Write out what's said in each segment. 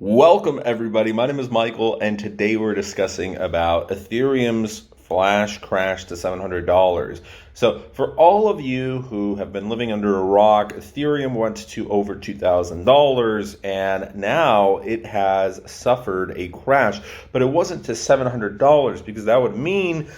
Welcome everybody, my name is Michael and today we're discussing about Ethereum's flash crash to $700. So for all of you who have been living under a rock, Ethereum went to over $2,000 and now it has suffered a crash, but it wasn't to $700 because that would mean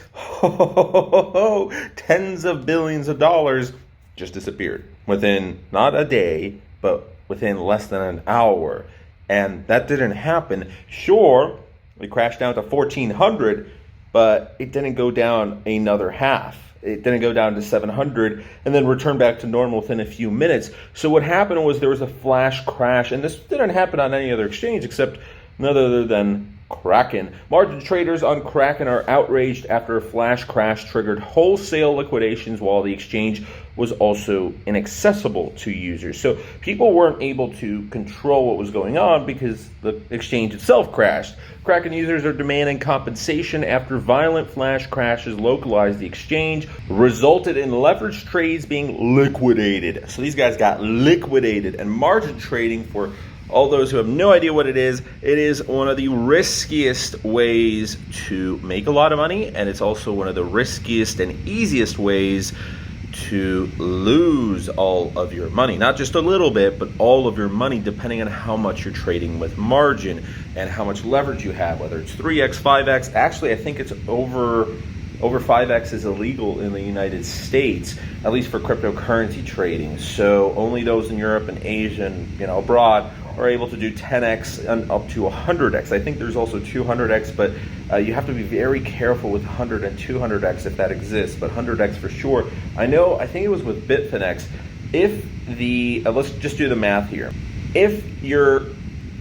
tens of billions of dollars just disappeared within not a day, but within less than an hour. And that didn't happen. Sure, it crashed down to 1,400, but it didn't go down another half. It didn't go down to 700 and then return back to normal within a few minutes. So what happened was there was a flash crash, and this didn't happen on any other exchange except none other than Kraken. Margin traders on Kraken are outraged after a flash crash triggered wholesale liquidations while the exchange was also inaccessible to users. So people weren't able to control what was going on because the exchange itself crashed. Kraken users are demanding compensation after violent flash crashes localized the exchange, resulted in leveraged trades being liquidated. So these guys got liquidated, and margin trading, for all those who have no idea what it is one of the riskiest ways to make a lot of money, and it's also one of the riskiest and easiest ways to lose all of your money. Not just a little bit, but all of your money, depending on how much you're trading with margin and how much leverage you have, whether it's 3x, 5x. Actually, I think it's over 5x is illegal in the United States, at least for cryptocurrency trading. So only those in Europe and Asia and abroad are able to do 10x and up to 100x. I think there's also 200x, but you have to be very careful with 100 and 200x if that exists, but 100x for sure. I think it was with Bitfinex. If let's just do the math here. If you're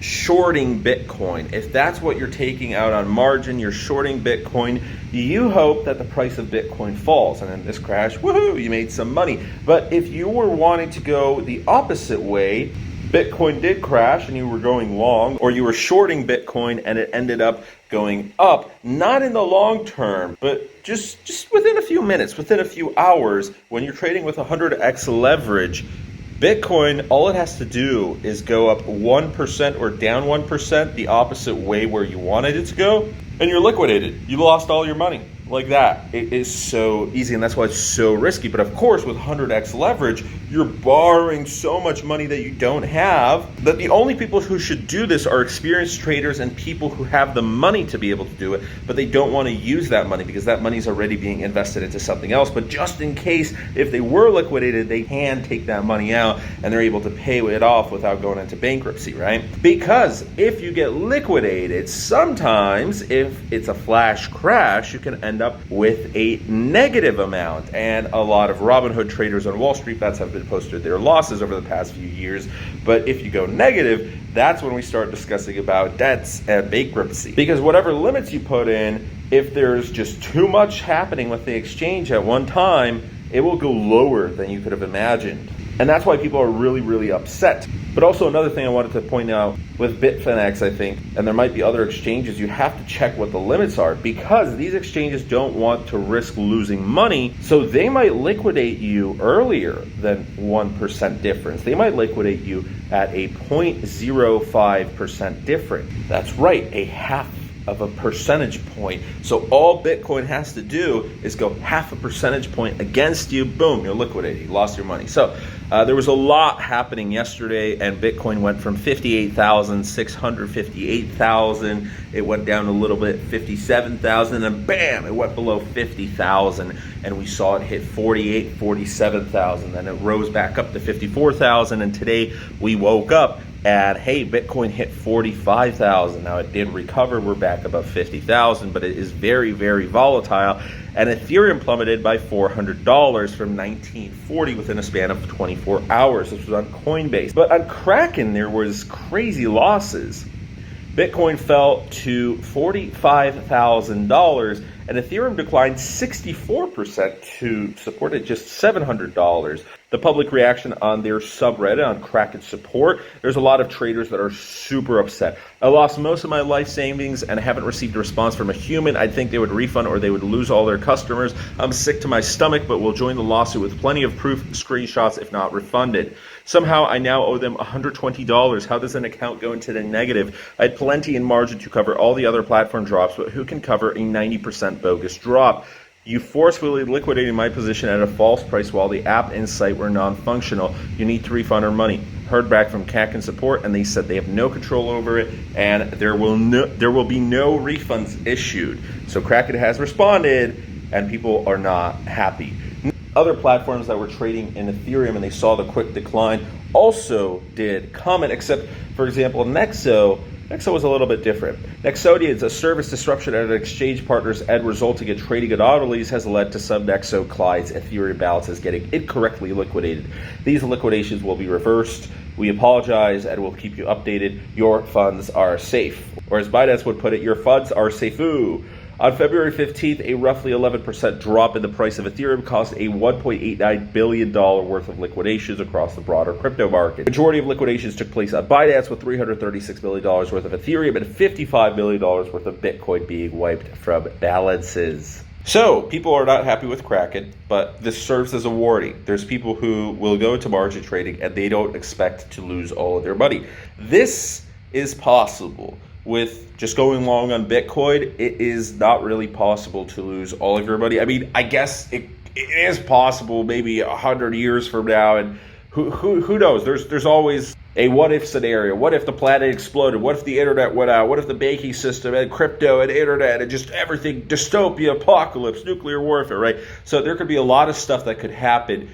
shorting Bitcoin, if that's what you're taking out on margin, you're shorting Bitcoin, you hope that the price of Bitcoin falls, and in this crash, woohoo, you made some money. But if you were wanting to go the opposite way, Bitcoin did crash and you were going long, or you were shorting Bitcoin and it ended up going up, not in the long term, but just within a few minutes, within a few hours, when you're trading with 100x leverage, Bitcoin, all it has to do is go up 1% or down 1% the opposite way where you wanted it to go, and you're liquidated. You lost all your money like that. It is so easy, and that's why it's so risky. But of course, with 100x leverage, you're borrowing so much money that you don't have, that the only people who should do this are experienced traders and people who have the money to be able to do it, but they don't want to use that money because that money is already being invested into something else. But just in case, if they were liquidated, they can take that money out and they're able to pay it off without going into bankruptcy, right? Because if you get liquidated, sometimes if it's a flash crash, you can end up with a negative amount. And a lot of Robinhood traders on Wall Street bets have been posted their losses over the past few years. But if you go negative, that's when we start discussing about debts and bankruptcy. Because whatever limits you put in, if there's just too much happening with the exchange at one time, it will go lower than you could have imagined. And that's why people are really, really upset. But also another thing I wanted to point out with Bitfinex, I think, and there might be other exchanges, you have to check what the limits are, because these exchanges don't want to risk losing money. So they might liquidate you earlier than 1% difference. They might liquidate you at a 0.05% difference. That's right, a half of a percentage point. So all Bitcoin has to do is go half a percentage point against you, boom, you're liquidated, you lost your money. So there was a lot happening yesterday, and Bitcoin went from 58,000, 658,000, it went down a little bit, 57,000, and bam, it went below 50,000, and we saw it hit 48, 47,000, then it rose back up to 54,000, and today we woke up and hey, Bitcoin hit 45,000. Now it did recover, we're back above 50,000, but it is very, very volatile. And Ethereum plummeted by $400 from 1940 within a span of 24 hours. This was on Coinbase. But on Kraken, there was crazy losses. Bitcoin fell to $45,000, and Ethereum declined 64% to support at just $700. The public reaction on their subreddit on Kraken support, there's a lot of traders that are super upset. I lost most of my life savings and haven't received a response from a human. I'd think they would refund or they would lose all their customers. I'm sick to my stomach, but will join the lawsuit with plenty of proof, screenshots, if not refunded. Somehow I now owe them $120. How does an account go into the negative? I had plenty in margin to cover all the other platform drops, but who can cover a 90% bogus drop? You forcefully liquidated my position at a false price while the app and site were non-functional. You need to refund our money. Heard back from Kraken support, and they said they have no control over it, and there will be no refunds issued. So Kraken has responded, and people are not happy. Other platforms that were trading in Ethereum and they saw the quick decline also did comment, except, for example, Nexo was a little bit different. Nexos, a service disruption at an exchange partner's end resulting in trading anomalies, has led to some Nexo clients' Ethereum balances getting incorrectly liquidated. These liquidations will be reversed. We apologize and we'll keep you updated. Your funds are safe. Or as Binance would put it, your funds are safe-oo. On February 15th, a roughly 11% drop in the price of Ethereum caused a $1.89 billion worth of liquidations across the broader crypto market. The majority of liquidations took place on Binance, with $336 million worth of Ethereum and $55 million worth of Bitcoin being wiped from balances. So, people are not happy with Kraken, but this serves as a warning. There's people who will go into margin trading and they don't expect to lose all of their money. This is possible. With just going long on Bitcoin, it is not really possible to lose all of your money. I mean, I guess it is possible maybe 100 years from now, and who knows? There's always a what if scenario. What if the planet exploded? What if the internet went out? What if the banking system and crypto and internet and just everything, dystopia, apocalypse, nuclear warfare, right? So there could be a lot of stuff that could happen.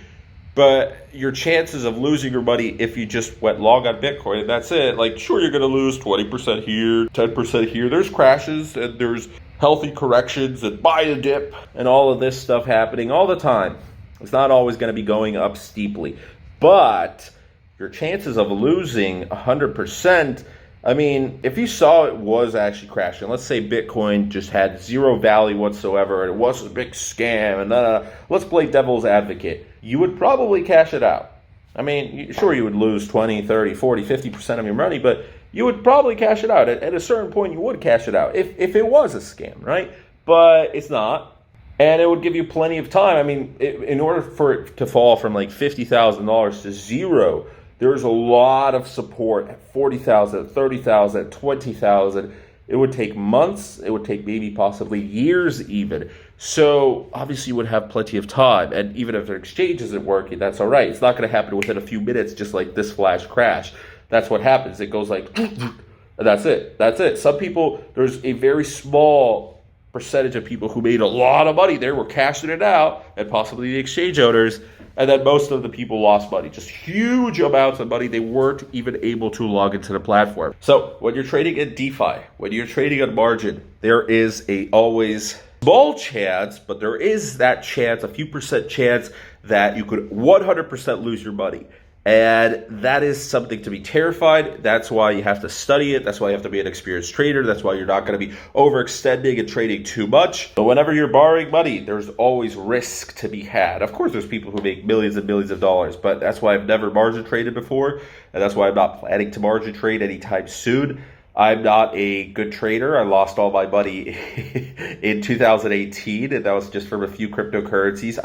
But your chances of losing your money if you just went long on Bitcoin, and that's it, like, sure, you're going to lose 20% here, 10% here. There's crashes and there's healthy corrections and buy a dip and all of this stuff happening all the time. It's not always going to be going up steeply. But your chances of losing 100%, I mean, if you saw it was actually crashing, let's say Bitcoin just had zero value whatsoever and it was a big scam, and let's play devil's advocate, you would probably cash it out. I mean, sure, you would lose 20, 30, 40, 50% of your money, but you would probably cash it out. At a certain point, you would cash it out if it was a scam, right? But it's not. And it would give you plenty of time. I mean, in order for it to fall from like $50,000 to zero, there's a lot of support at 40,000, 30,000, 20,000. It would take months. It would take maybe possibly years even. So obviously you would have plenty of time. And even if the exchange isn't working, that's all right. It's not going to happen within a few minutes, just like this flash crash. That's what happens. It goes like, and that's it. That's it. Some people, there's a very small percentage of people who made a lot of money. They were cashing it out, and possibly the exchange owners. And then most of the people lost money, just huge amounts of money. They weren't even able to log into the platform. So when you're trading in DeFi, when you're trading on margin, there is always small chance, but there is that chance, a few percent chance that you could 100% lose your money. And that is something to be terrified. That's why you have to study it. That's why you have to be an experienced trader. That's why you're not going to be overextending and trading too much. But whenever you're borrowing money, there's always risk to be had. Of course, there's people who make millions and millions of dollars, but that's why I've never margin traded before. And that's why I'm not planning to margin trade anytime soon. I'm not a good trader. I lost all my money in 2018, and that was just from a few cryptocurrencies.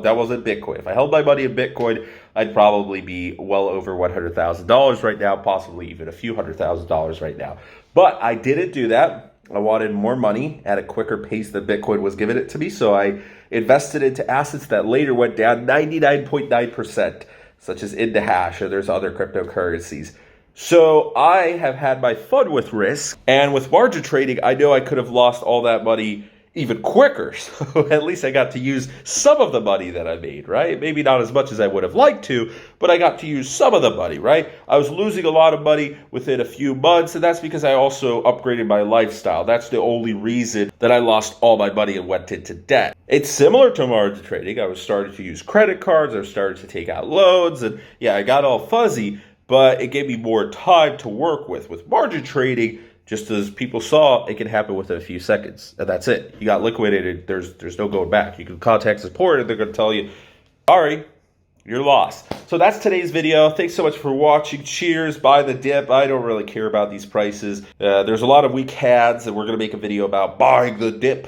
That wasn't Bitcoin. If I held my money in Bitcoin, I'd probably be well over $100,000 right now, possibly even a few $100,000 right now. But I didn't do that. I wanted more money at a quicker pace than Bitcoin was giving it to me, so I invested into assets that later went down 99.9%, such as Indahash, or there's other cryptocurrencies. So I have had my fun with risk, and with margin trading, I know I could have lost all that money even quicker. So at least I got to use some of the money that I made, right? Maybe not as much as I would have liked to, but I got to use some of the money, right? I was losing a lot of money within a few months, and that's because I also upgraded my lifestyle. That's the only reason that I lost all my money and went into debt. It's similar to margin trading. I was starting to use credit cards. I was starting to take out loans, and yeah, I got all fuzzy, but it gave me more time to work with. With margin trading, just as people saw, it can happen within a few seconds, and that's it. You got liquidated. There's no going back. You can contact support, and they're going to tell you, sorry, you're lost. So that's today's video. Thanks so much for watching. Cheers. Buy the dip. I don't really care about these prices. There's a lot of weak hands, and we're going to make a video about buying the dip.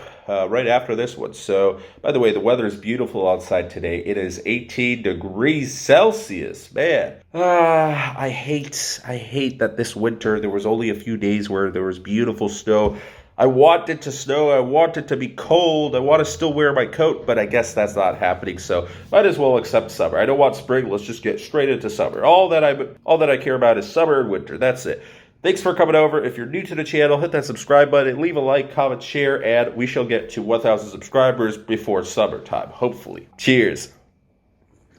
right after this one. So, by the way, the weather is beautiful outside today. It is 18 degrees Celsius. Man, I hate that this winter there was only a few days where there was beautiful snow. I want it to snow. I want it to be cold. I want to still wear my coat, but I guess that's not happening. So might as well accept summer. I don't want spring. Let's just get straight into summer. All that I care about is summer and winter. That's it. Thanks for coming over. If you're new to the channel, hit that subscribe button, leave a like, comment, share, and we shall get to 1,000 subscribers before summertime, hopefully. Cheers.